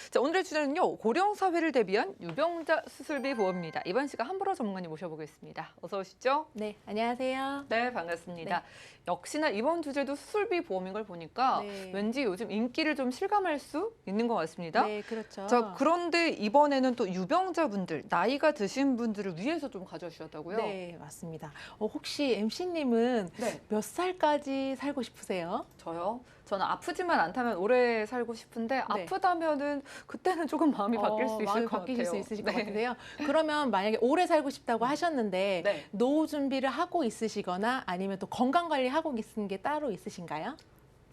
자, 오늘의 주제는요. 고령사회를 대비한 유병자 수술비 보험입니다. 이번 시간 한보라 전문가님 모셔보겠습니다. 어서 오시죠. 네, 안녕하세요. 네, 반갑습니다. 네. 역시나 이번 주제도 수술비 보험인 걸 보니까 네. 왠지 요즘 인기를 좀 실감할 수 있는 것 같습니다. 네, 그렇죠. 자, 그런데 이번에는 또 유병자분들, 나이가 드신 분들을 위해서 좀 가져주셨다고요? 네, 맞습니다. 혹시 MC님은 네. 몇 살까지 살고 싶으세요? 저요? 저는 아프지만 않다면 오래 살고 싶은데 네. 아프다면은 그때는 조금 마음이 바뀔 수 있을 마음이 것 바뀌실 같아요. 수 있으실 네. 것 같은데요. 그러면 만약에 오래 살고 싶다고 하셨는데 네. 노후 준비를 하고 있으시거나 아니면 또 건강 관리 하고 계시는 게 따로 있으신가요?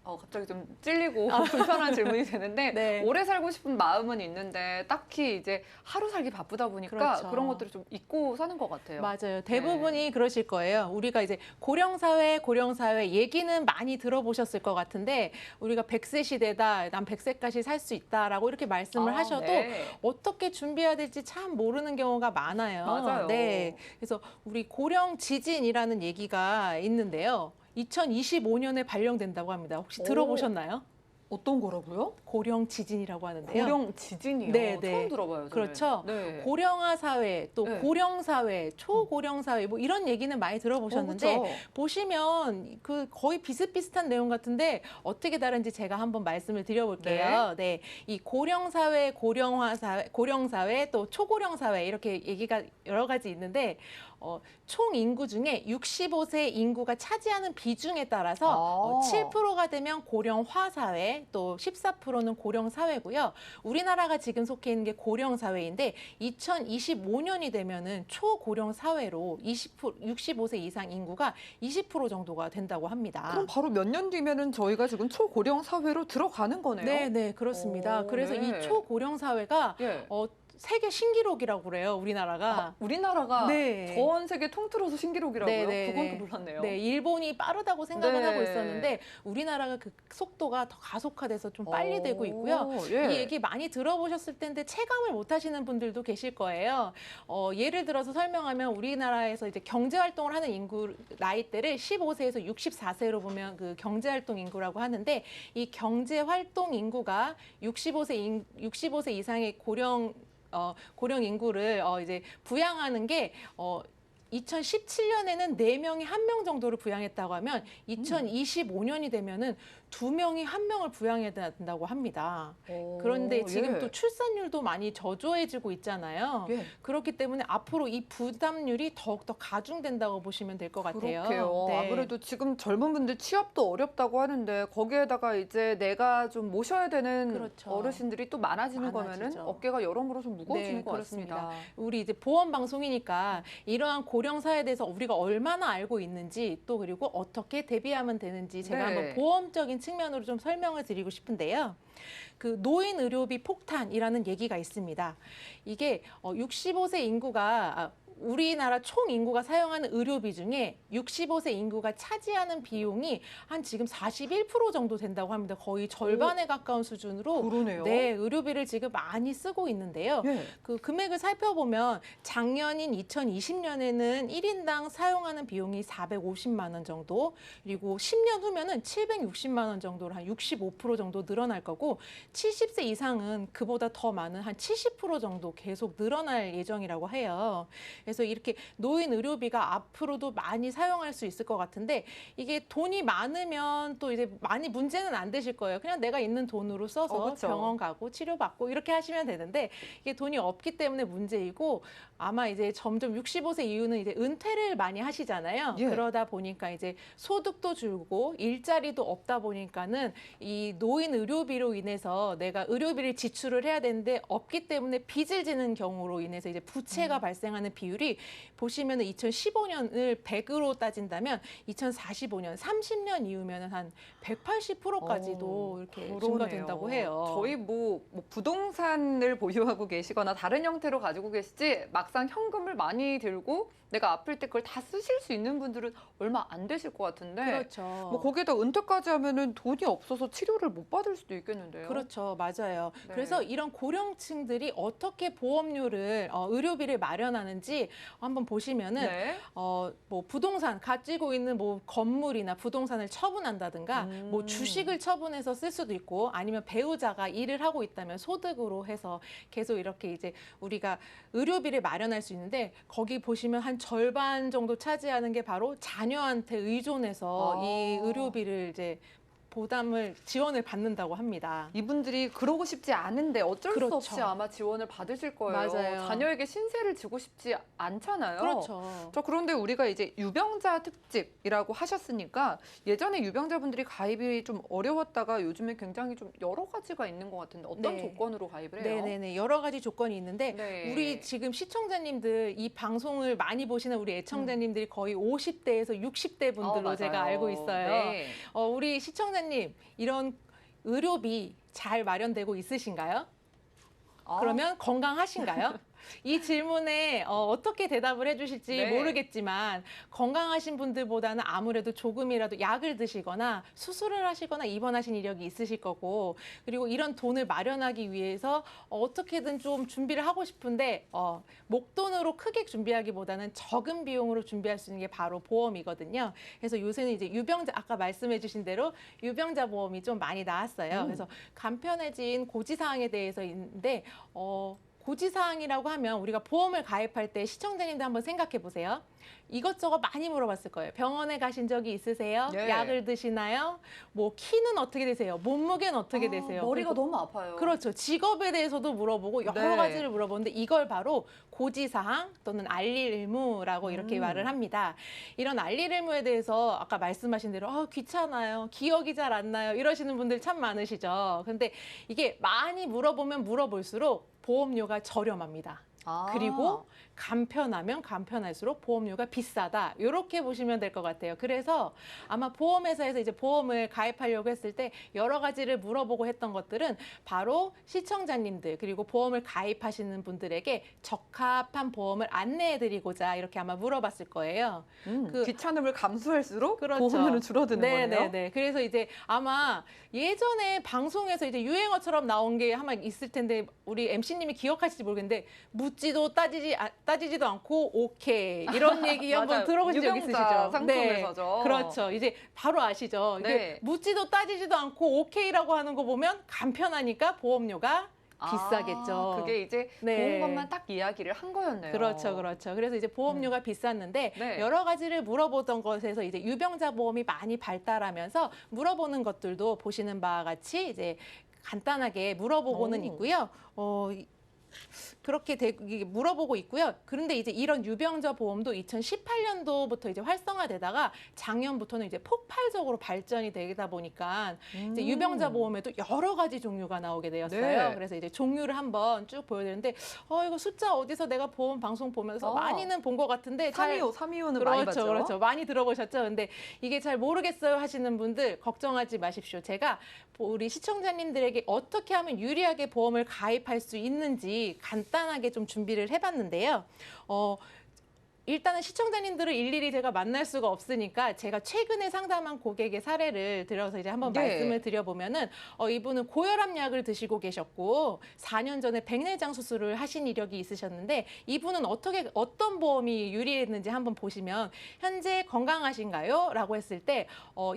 갑자기 좀 찔리고 불편한 질문이 되는데 네. 오래 살고 싶은 마음은 있는데 딱히 이제 하루 살기 바쁘다 보니까 그렇죠. 그런 것들을 좀 잊고 사는 것 같아요. 맞아요. 대부분이 그러실 거예요. 우리가 이제 고령사회 얘기는 많이 들어보셨을 것 같은데 우리가 100세 시대다, 난 100세까지 살 수 있다라고 이렇게 말씀을 하셔도 네. 어떻게 준비해야 될지 참 모르는 경우가 많아요. 맞아요. 네. 그래서 우리 고령 지진이라는 얘기가 있는데요. 2025년에 발령된다고 합니다. 혹시 들어보셨나요? 어떤 거라고요? 고령 지진이라고 하는데요. 고령 지진이요? 네, 네. 처음 들어봐요. 저는. 그렇죠. 네. 고령화 사회, 또 네. 고령 사회, 초고령 사회 뭐 이런 얘기는 많이 들어보셨는데 그렇죠. 보시면 그 거의 비슷비슷한 내용 같은데 어떻게 다른지 제가 한번 말씀을 드려볼게요. 네, 이 고령 사회, 고령화 사회, 고령 사회, 또 초고령 사회 이렇게 얘기가 여러 가지 있는데 총 인구 중에 65세 인구가 차지하는 비중에 따라서 7%가 되면 고령화 사회, 또 14%는 고령 사회고요. 우리나라가 지금 속해 있는 게 고령 사회인데 2025년이 되면은 초고령 사회로 65세 이상 인구가 20% 정도가 된다고 합니다. 그럼 바로 몇 년 뒤면은 저희가 지금 초고령 사회로 들어가는 거네요. 네, 네, 그렇습니다. 그래서 네. 이 초고령 사회가 예. 세계 신기록이라고 그래요, 우리나라가. 우리나라가 네. 전 세계 통틀어서 신기록이라고요? 네, 네, 그건 네. 또 몰랐네요. 네, 일본이 빠르다고 생각은 네. 하고 있었는데 우리나라가 그 속도가 더 가속화돼서 좀 빨리 되고 있고요. 예. 이 얘기 많이 들어보셨을 텐데 체감을 못 하시는 분들도 계실 거예요. 예를 들어서 설명하면 우리나라에서 이제 경제활동을 하는 인구 나이대를 15세에서 64세로 보면 그 경제활동 인구라고 하는데 이 경제활동 인구가 65세 이상의 고령 인구를 이제 부양하는 게 2017년에는 4명이 1명 정도를 부양했다고 하면 2025년이 되면은 2명이 1명을 부양해야 된다고 합니다. 그런데 지금 예. 또 출산율도 많이 저조해지고 있잖아요. 예. 그렇기 때문에 앞으로 이 부담률이 더욱더 가중된다고 보시면 될 것 같아요. 그렇게요. 네. 아무래도 지금 젊은 분들 취업도 어렵다고 하는데 거기에다가 이제 내가 좀 모셔야 되는 그렇죠. 어르신들이 또 많아지는 거면은 많아지죠. 어깨가 여러모로 좀 무거워지는 네, 것 그렇습니다. 같습니다. 우리 이제 보험 방송이니까 이러한 고령사에 대해서 우리가 얼마나 알고 있는지 또 그리고 어떻게 대비하면 되는지 제가 네. 한번 보험적인 측면으로 좀 설명을 드리고 싶은데요. 그 노인 의료비 폭탄이라는 얘기가 있습니다. 이게 65세 인구가 우리나라 총 인구가 사용하는 의료비 중에 65세 인구가 차지하는 비용이 한 지금 41% 정도 된다고 합니다. 거의 절반에 가까운 수준으로 그러네요. 네, 의료비를 지금 많이 쓰고 있는데요. 예. 그 금액을 살펴보면 작년인 2020년에는 1인당 사용하는 비용이 450만 원 정도, 그리고 10년 후면은 760만 원 정도로 한 65% 정도 늘어날 거고 70세 이상은 그보다 더 많은 한 70% 정도 계속 늘어날 예정이라고 해요. 그래서 이렇게 노인 의료비가 앞으로도 많이 사용할 수 있을 것 같은데 이게 돈이 많으면 또 이제 많이 문제는 안 되실 거예요. 그냥 내가 있는 돈으로 써서 그쵸. 병원 가고 치료받고 이렇게 하시면 되는데 이게 돈이 없기 때문에 문제이고 아마 이제 점점 65세 이후는 이제 은퇴를 많이 하시잖아요. 예. 그러다 보니까 이제 소득도 줄고 일자리도 없다 보니까는 이 노인 의료비로 인해서 내가 의료비를 지출을 해야 되는데 없기 때문에 빚을 지는 경우로 인해서 이제 부채가 발생하는 비율이 보험료율이 보시면은 2015년을 100으로 따진다면 2045년 30년 이후면은 한 180%까지도 이렇게 그러네요. 증가된다고 해요. 저희 뭐 부동산을 보유하고 계시거나 다른 형태로 가지고 계시지 막상 현금을 많이 들고 내가 아플 때 그걸 다 쓰실 수 있는 분들은 얼마 안 되실 것 같은데 그렇죠. 뭐 거기에다 은퇴까지 하면은 돈이 없어서 치료를 못 받을 수도 있겠는데요. 그렇죠. 맞아요. 네. 그래서 이런 고령층들이 어떻게 보험료를 의료비를 마련하는지 한번 보시면은 네. 뭐 부동산 가지고 있는 뭐 건물이나 부동산을 처분한다든가 뭐 주식을 처분해서 쓸 수도 있고 아니면 배우자가 일을 하고 있다면 소득으로 해서 계속 이렇게 이제 우리가 의료비를 마련할 수 있는데 거기 보시면 한 절반 정도 차지하는 게 바로 자녀한테 의존해서 이 의료비를 이제 지원을 받는다고 합니다. 이분들이 그러고 싶지 않은데 어쩔 그렇죠. 수 없이 아마 지원을 받으실 거예요. 맞아요. 자녀에게 신세를 지고 싶지 않잖아요. 그렇죠. 그런데 우리가 이제 유병자 특집이라고 하셨으니까 예전에 유병자분들이 가입이 좀 어려웠다가 요즘에 굉장히 좀 여러 가지가 있는 것 같은데 어떤 네. 조건으로 가입을 해요? 네네네. 여러 가지 조건이 있는데 네. 우리 지금 시청자님들 이 방송을 많이 보시는 우리 애청자님들이 거의 50대에서 60대 분들로 맞아요. 제가 알고 있어요. 네. 우리 시청자님 이런 의료비 잘 마련되고 있으신가요? 그러면 건강하신가요? 이 질문에 어떻게 대답을 해주실지 네. 모르겠지만 건강하신 분들보다는 아무래도 조금이라도 약을 드시거나 수술을 하시거나 입원하신 이력이 있으실 거고 그리고 이런 돈을 마련하기 위해서 어떻게든 좀 준비를 하고 싶은데 목돈으로 크게 준비하기보다는 적은 비용으로 준비할 수 있는 게 바로 보험이거든요. 그래서 요새는 이제 유병자 아까 말씀해주신 대로 유병자 보험이 좀 많이 나왔어요. 그래서 간편해진 고지사항에 대해서 있는데 고지사항이라고 하면 우리가 보험을 가입할 때 시청자님들 한번 생각해 보세요. 이것저것 많이 물어봤을 거예요. 병원에 가신 적이 있으세요? 네. 약을 드시나요? 뭐 키는 어떻게 되세요? 몸무게는 어떻게 되세요? 머리가 그리고 너무 아파요. 그렇죠. 직업에 대해서도 물어보고 여러 네. 가지를 물어보는데 이걸 바로 고지사항 또는 알릴 의무라고 이렇게 말을 합니다. 이런 알릴 의무에 대해서 아까 말씀하신 대로 귀찮아요. 기억이 잘 안 나요. 이러시는 분들 참 많으시죠. 근데 이게 많이 물어보면 물어볼수록 보험료가 저렴합니다. 그리고 간편하면 간편할수록 보험료가 비싸다. 이렇게 보시면 될 것 같아요. 그래서 아마 보험회사에서 이제 보험을 가입하려고 했을 때 여러 가지를 물어보고 했던 것들은 바로 시청자님들 그리고 보험을 가입하시는 분들에게 적합한 보험을 안내해드리고자 이렇게 아마 물어봤을 거예요. 귀찮음을 감수할수록 그렇죠. 보험료는 줄어드는 거네요. 네네네. 그래서 이제 아마 예전에 방송에서 이제 유행어처럼 나온 게 아마 있을 텐데 우리 MC님이 기억하실지 모르겠는데 묻지도 따지지도 않고 오케이 이런 얘기 한번 맞아요. 들어보신 적 유병자 있으시죠? 상품에서죠. 네, 그렇죠. 이제 바로 아시죠? 이게 네. 묻지도 따지지도 않고 오케이라고 하는 거 보면 간편하니까 보험료가 비싸겠죠. 그게 이제 네. 좋은 것만 딱 이야기를 한 거였네요. 그렇죠, 그렇죠. 그래서 이제 보험료가 비쌌는데 네. 여러 가지를 물어보던 것에서 이제 유병자 보험이 많이 발달하면서 물어보는 것들도 보시는 바와 같이 이제 간단하게 물어보고는 있고요. 그렇게 이게 물어보고 있고요. 그런데 이제 이런 유병자 보험도 2018년도부터 이제 활성화되다가 작년부터는 이제 폭발적으로 발전이 되다 보니까 이제 유병자 보험에도 여러 가지 종류가 나오게 되었어요. 네. 그래서 이제 종류를 한번 쭉 보여드리는데 이거 숫자 어디서 내가 보험 방송 보면서 많이는 본 것 같은데 325는 많이 봤죠. 그렇죠. 많이 들어보셨죠? 근데 이게 잘 모르겠어요 하시는 분들 걱정하지 마십시오. 제가 우리 시청자님들에게 어떻게 하면 유리하게 보험을 가입할 수 있는지 간단하게 좀 준비를 해봤는데요. 일단은 시청자님들을 일일이 제가 만날 수가 없으니까 제가 최근에 상담한 고객의 사례를 들어서 이제 한번 네. 말씀을 드려보면은 이분은 고혈압 약을 드시고 계셨고 4년 전에 백내장 수술을 하신 이력이 있으셨는데 이분은 어떤 보험이 유리했는지 한번 보시면 현재 건강하신가요? 라고 했을 때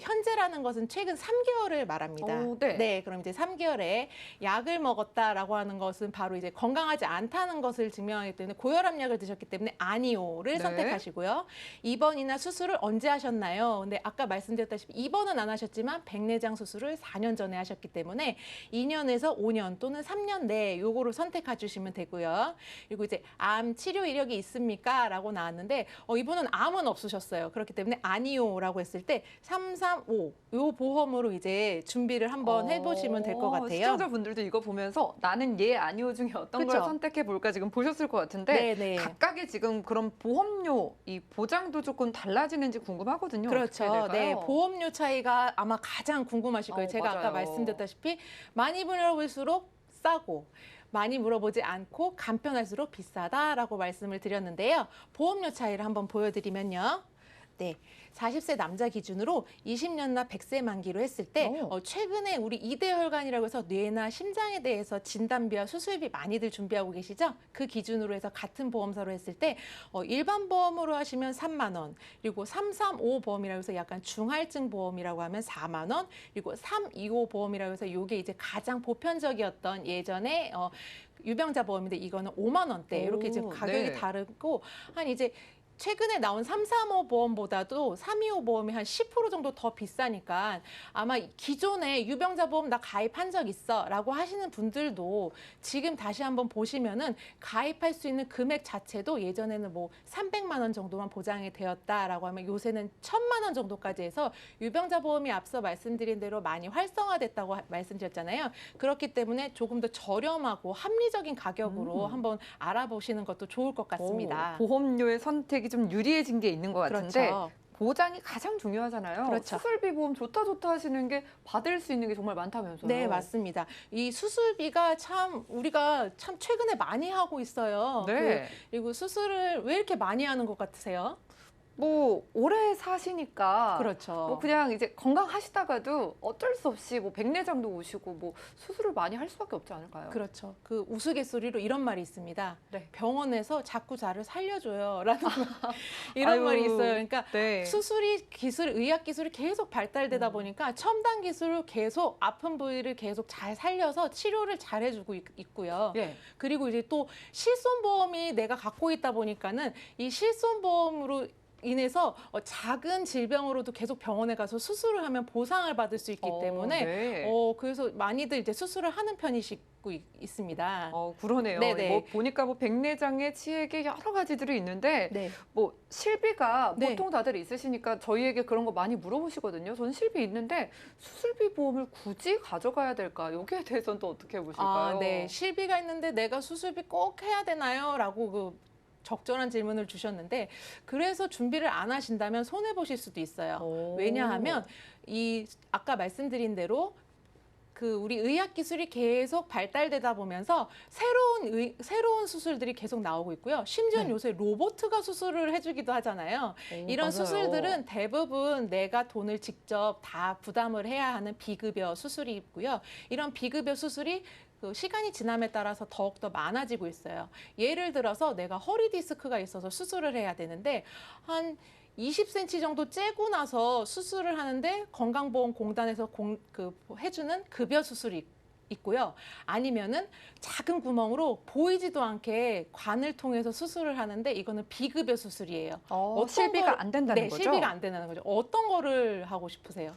현재라는 것은 최근 3개월을 말합니다. 네. 그럼 이제 3개월에 약을 먹었다라고 하는 것은 바로 이제 건강하지 않다는 것을 증명하기 때문에 고혈압 약을 드셨기 때문에 아니오를 네. 선택하시고요. 입원이나 수술을 언제 하셨나요? 근데 아까 말씀드렸다시피 입원은 안 하셨지만 백내장 수술을 4년 전에 하셨기 때문에 2년에서 5년 또는 3년 내에 요거를 선택해 주시면 되고요. 그리고 이제 암 치료 이력이 있습니까? 라고 나왔는데 이분은 암은 없으셨어요. 그렇기 때문에 아니요라고 했을 때 335 요 보험으로 이제 준비를 한번 해보시면 될 것 같아요. 시청자분들도 이거 보면서 나는 예, 아니요 중에 어떤 걸 그쵸? 선택해 볼까 지금 보셨을 것 같은데 네네. 각각의 지금 그런 보험료 이 보장도 조금 달라지는지 궁금하거든요. 그렇죠. 어떻게 네, 될까요? 보험료 차이가 아마 가장 궁금하실 거예요. 제가 아까 맞아요. 말씀드렸다시피 많이 물어볼수록 싸고 많이 물어보지 않고 간편할수록 비싸다라고 말씀을 드렸는데요. 보험료 차이를 한번 보여드리면요. 네, 40세 남자 기준으로 20년나 100세 만기로 했을 때 최근에 우리 이대혈관이라고 해서 뇌나 심장에 대해서 진단비와 수술비 많이들 준비하고 계시죠? 그 기준으로 해서 같은 보험사로 했을 때 일반 보험으로 하시면 3만 원, 그리고 335 보험이라고 해서 약간 중할증 보험이라고 하면 4만 원, 그리고 325 보험이라고 해서 이게 이제 가장 보편적이었던 예전에 유병자 보험인데 이거는 5만 원대 이렇게 지금 가격이 네. 다르고 한 이제 최근에 나온 335 보험보다도 325 보험이 한 10% 정도 더 비싸니까 아마 기존에 유병자 보험 나 가입한 적 있어 라고 하시는 분들도 지금 다시 한번 보시면은 가입할 수 있는 금액 자체도 예전에는 뭐 300만 원 정도만 보장이 되었다라고 하면 요새는 1,000만 원 정도까지 해서 유병자 보험이 앞서 말씀드린 대로 많이 활성화됐다고 말씀드렸잖아요. 그렇기 때문에 조금 더 저렴하고 합리적인 가격으로 한번 알아보시는 것도 좋을 것 같습니다. 보험료의 선택이 좀 유리해진 게 있는 것 같은데 그렇죠. 보장이 가장 중요하잖아요. 그렇죠. 수술비 보험 좋다 하시는 게 받을 수 있는 게 정말 많다면서요. 네, 맞습니다. 이 수술비가 참 우리가 참 최근에 많이 하고 있어요. 네. 그리고 수술을 왜 이렇게 많이 하는 것 같으세요? 뭐 오래 사시니까 그렇죠. 뭐 그냥 이제 건강하시다가도 어쩔 수 없이 뭐 백내장도 오시고 뭐 수술을 많이 할 수밖에 없지 않을까요? 그렇죠. 그 우스갯소리로 이런 말이 있습니다. 네. 병원에서 자꾸 저를 살려줘요라는 이런 아유, 말이 있어요. 그러니까 네. 의학 기술이 계속 발달되다 보니까 첨단 기술로 계속 아픈 부위를 계속 잘 살려서 치료를 잘 해주고 있고요. 예. 그리고 이제 또 실손보험이 내가 갖고 있다 보니까는 이 실손보험으로 인해서 작은 질병으로도 계속 병원에 가서 수술을 하면 보상을 받을 수 있기 때문에 네. 그래서 많이들 이제 수술을 하는 편이시고 있습니다. 그러네요. 네네. 뭐 보니까 뭐 백내장의 치액에 여러 가지들이 있는데 네. 뭐 실비가 네. 보통 다들 있으시니까 저희에게 그런 거 많이 물어보시거든요. 저는 실비 있는데 수술비 보험을 굳이 가져가야 될까? 여기에 대해서는 또 어떻게 보실까요? 네. 실비가 있는데 내가 수술비 꼭 해야 되나요? 라고 적절한 질문을 주셨는데 그래서 준비를 안 하신다면 손해 보실 수도 있어요. 왜냐하면 이 아까 말씀드린 대로 우리 의학 기술이 계속 발달되다 보면서 새로운 수술들이 계속 나오고 있고요. 심지어는 네. 요새 로봇가 수술을 해주기도 하잖아요. 이런 맞아요. 수술들은 대부분 내가 돈을 직접 다 부담을 해야 하는 비급여 수술이 있고요. 이런 비급여 수술이 시간이 지남에 따라서 더욱더 많아지고 있어요. 예를 들어서 내가 허리 디스크가 있어서 수술을 해야 되는데 한 20cm 정도 째고 나서 수술을 하는데 건강보험공단에서 해주는 급여 수술이 있고요. 아니면은 작은 구멍으로 보이지도 않게 관을 통해서 수술을 하는데 이거는 비급여 수술이에요. 실비가 안 된다는 네, 거죠? 실비가 안 된다는 거죠. 어떤 거를 하고 싶으세요?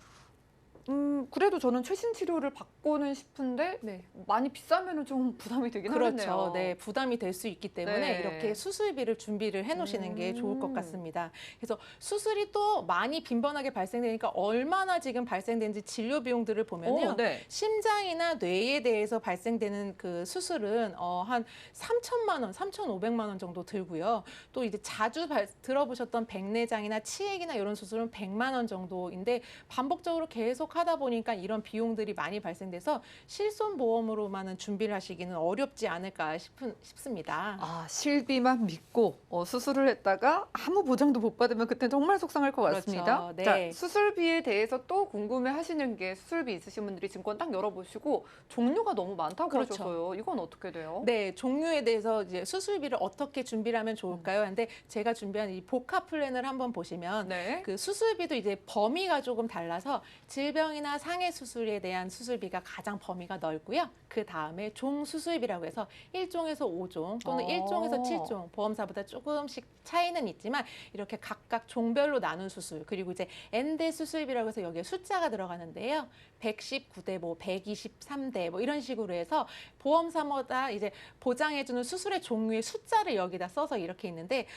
그래도 저는 최신 치료를 받고는 싶은데 네. 많이 비싸면 좀 부담이 되긴 하겠네요. 그렇죠. 네, 부담이 될 수 있기 때문에 네. 이렇게 수술비를 준비를 해놓으시는 게 좋을 것 같습니다. 그래서 수술이 또 많이 빈번하게 발생되니까 얼마나 지금 발생되는지 진료 비용들을 보면요. 네. 심장이나 뇌에 대해서 발생되는 그 수술은 한 3천만 원, 3,500만 원 정도 들고요. 또 이제 자주 들어보셨던 백내장이나 치액이나 이런 수술은 100만 원 정도인데 반복적으로 계속 하다 보니까 이런 비용들이 많이 발생돼서 실손보험으로만은 준비를 하시기는 어렵지 않을까 싶습니다. 실비만 믿고 수술을 했다가 아무 보장도 못 받으면 그때 정말 속상할 것 같습니다. 그렇죠. 네. 자, 수술비에 대해서 또 궁금해 하시는 게 수술비 있으신 분들이 증권 딱 열어보시고 종류가 너무 많다고 그렇죠. 하셔서요. 이건 어떻게 돼요? 네, 종류에 대해서 이제 수술비를 어떻게 준비를 하면 좋을까요? 근데 제가 준비한 이 복합 플랜을 한번 보시면 네. 그 수술비도 이제 범위가 조금 달라서 질병 고령이나 상해 수술에 대한 수술비가 가장 범위가 넓고요. 그 다음에 종수술비라고 해서 1종에서 5종 또는 1종에서 7종 보험사보다 조금씩 차이는 있지만 이렇게 각각 종별로 나눈 수술 그리고 이제 N대 수술비라고 해서 여기에 숫자가 들어가는데요. 119대 뭐 123대 뭐 이런 식으로 해서 보험사마다 이제 보장해주는 수술의 종류의 숫자를 여기다 써서 이렇게 있는데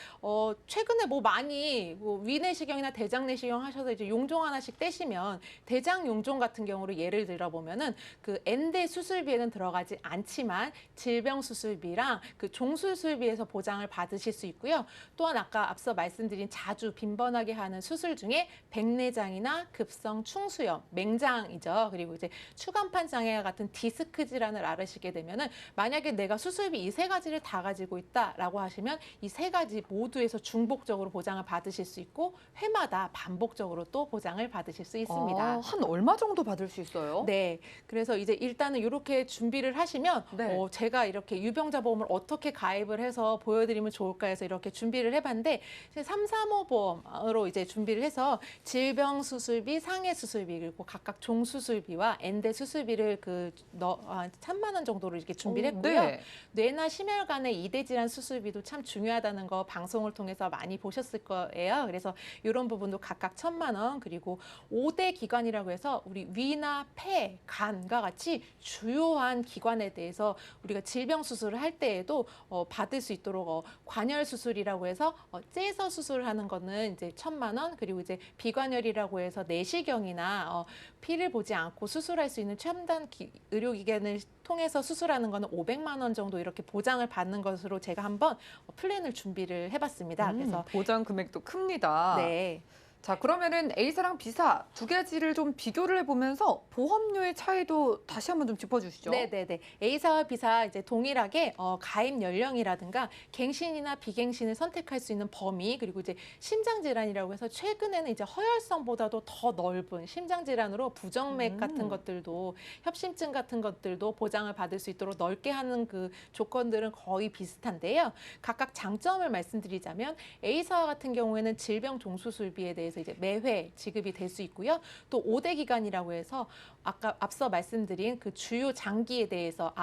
최근에 뭐 많이 뭐 위내시경이나 대장내시경 하셔서 이제 용종 하나씩 떼시면 대장 용종 같은 경우로 예를 들어 보면은 그 N대 수술비에는 들어가지 않지만 질병 수술비랑 그 종수술비에서 보장을 받으실 수 있고요. 또한 아까 앞서 말씀드린 자주 빈번하게 하는 수술 중에 백내장이나 급성 충수염, 맹장이죠. 그리고 이제 추간판 장애와 같은 디스크 질환을 앓으시게 되면은 만약에 내가 수술비 이 세 가지를 다 가지고 있다라고 하시면 이 세 가지 모두에서 중복적으로 보장을 받으실 수 있고 회마다 반복적으로 또 보장을 받으실 수 있습니다. 한 얼마 정도 받을 수 있어요? 네, 그래서 이제 일단은 이렇게 준비를 하시면 네. 제가 이렇게 유병자 보험을 어떻게 가입을 해서 보여드리면 좋을까 해서 이렇게 준비를 해봤는데 335 보험으로 이제 준비를 해서 질병 수술비, 상해 수술비 그리고 각각 종 수술비와 N대 수술비를 한 3만 원 정도로 이렇게 준비를 했고요. 네. 뇌나 심혈관의 이대 질환 수술비도 참 중요하다는 거 방송을 통해서 많이 보셨을 거예요. 그래서 이런 부분도 각각 1,000만 원 그리고 5대 기관이라고 해서 우리 위나 폐, 간과 같이 주요한 기관에 대해서 우리가 질병 수술을 할 때에도 받을 수 있도록 관열 수술이라고 해서 째서 수술하는 거는 이제 1,000만 원 그리고 이제 비관열이라고 해서 내시경이나 피를 보지 않고 수술할 수 있는 첨단 의료기관을 통해서 수술하는 거는 500만 원 정도 이렇게 보장을 받는 것으로 제가 한번 플랜을 준비를 해봤습니다. 그래서 보장 금액도 큽니다. 네. 자, 그러면은 A사랑 B사 두 가지를 좀 비교를 해보면서 보험료의 차이도 다시 한번 좀 짚어주시죠. 네네네. A사와 B사 이제 동일하게 가입 연령이라든가 갱신이나 비갱신을 선택할 수 있는 범위 그리고 이제 심장 질환이라고 해서 최근에는 이제 허혈성보다도 더 넓은 심장 질환으로 부정맥 같은 것들도 협심증 같은 것들도 보장을 받을 수 있도록 넓게 하는 그 조건들은 거의 비슷한데요. 각각 장점을 말씀드리자면 A사 같은 경우에는 질병 종수술비에 대해서 이제 매회 지급이 될 수 있고요. 또 5대 기간이라고 해서 아까 앞서 말씀드린 그 주요 장기에 대해서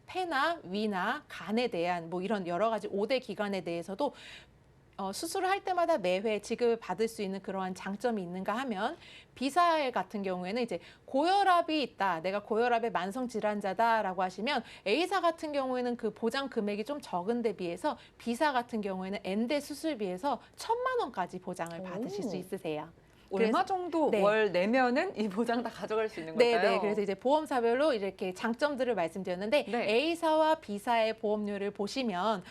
폐나 위나 간에 대한 뭐 이런 여러 가지 5대 기관에 대해서도 수술을 할 때마다 매회 지급을 받을 수 있는 그러한 장점이 있는가 하면 B사 같은 경우에는 이제 고혈압이 있다. 내가 고혈압의 만성 질환자다라고 하시면 A사 같은 경우에는 그 보장 금액이 좀 적은 데 비해서 B사 같은 경우에는 N대 수술비에서 1,000만 원까지 보장을 받으실 수 있으세요. 얼마 정도 네. 월 내면은 이 보장 다 가져갈 수 있는 걸까요? 네. 그래서 이제 보험사별로 이렇게 장점들을 말씀드렸는데 네. A사와 B사의 보험료를 보시면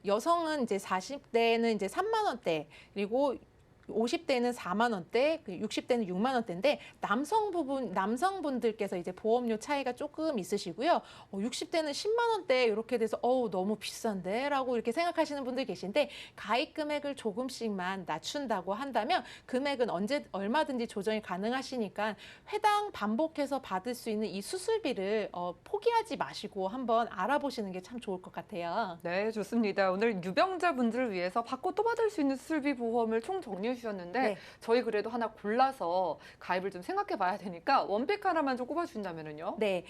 여성은 이제 40대는 이제 3만 원대 그리고 50대는 4만 원대, 60대는 6만 원대인데 남성분들께서 이제 보험료 차이가 조금 있으시고요. 60대는 10만 원대 이렇게 돼서 너무 비싼데라고 이렇게 생각하시는 분들 계신데 가입 금액을 조금씩만 낮춘다고 한다면 금액은 얼마든지 조정이 가능하시니까 회당 반복해서 받을 수 있는 이 수술비를 포기하지 마시고 한번 알아보시는 게 참 좋을 것 같아요. 네, 좋습니다. 오늘 유병자분들을 위해서 받고 또 받을 수 있는 수술비 보험을 총 정리해 주셨는데 네. 저희 그래도 하나 골라서 가입을 좀 생각해 봐야 되니까 원픽 하나만 좀 꼽아주신다면요? 네,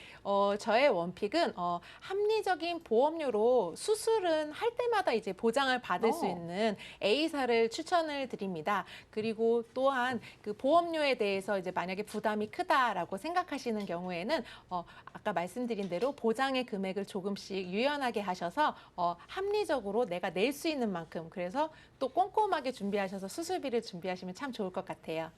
저의 원픽은 합리적인 보험료로 수술은 할 때마다 이제 보장을 받을 수 있는 A사를 추천을 드립니다. 그리고 또한 그 보험료에 대해서 이제 만약에 부담이 크다라고 생각하시는 경우에는 아까 말씀드린 대로 보장의 금액을 조금씩 유연하게 하셔서 합리적으로 내가 낼 수 있는 만큼 그래서 또 꼼꼼하게 준비하셔서 수술비를 준비하시면 참 좋을 것 같아요.